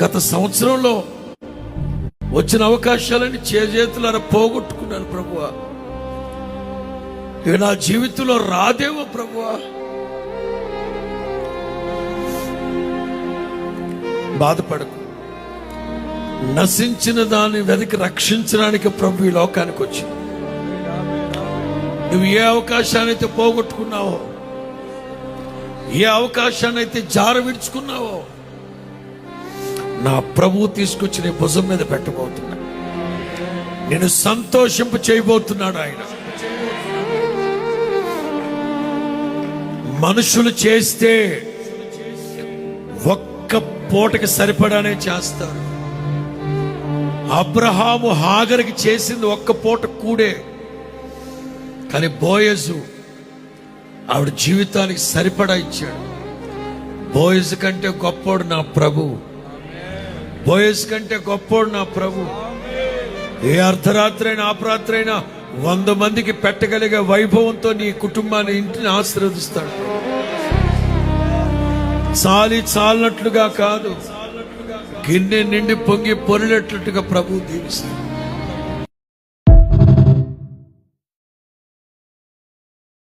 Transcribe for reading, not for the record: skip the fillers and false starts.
గత సంవత్సరంలో వచ్చిన అవకాశాలని చేతులారా పోగొట్టుకున్నాను ప్రభువా. ఇక నా జీవితంలో రాదేమో ప్రభువా. బాధపడకు. నశించిన దాన్ని వెతికి రక్షించడానికి ప్రభు ఈ లోకానికి వచ్చి, నువ్వు ఏ అవకాశాన్ని అయితే పోగొట్టుకున్నావో, ఏ అవకాశాన్ని అయితే జార విడుచుకున్నావో, నా ప్రభువు తీసుకొచ్చి నీ భుజం మీద పెట్టబోతున్నా. నేను సంతోషింప చేయబోతున్నాడు ఆయన. మనుషులు చేస్తే ఒక్క పూటకి సరిపడానే చేస్తారు. అబ్రహాము హాగరికి చేసింది ఒక్క పూట కూడే, కానీ బోయజు ఆవిడ జీవితానికి సరిపడా ఇచ్చాడు. బోయజు కంటే గొప్పోడు నా ప్రభు. బోయజు కంటే గొప్పోడు నా ప్రభు. ఏ అర్ధరాత్రి అయినా అపరాత్రి అయినా 100 మందికి పెట్టగలిగే వైభవంతో నీ కుటుంబాన్ని, ఇంటిని ఆశీర్వదిస్తాడు. చాలినట్లుగా కాదు, గిన్నె నిండి పొంగి పొరినట్లుగా ప్రభువు దీవిస్తాడు.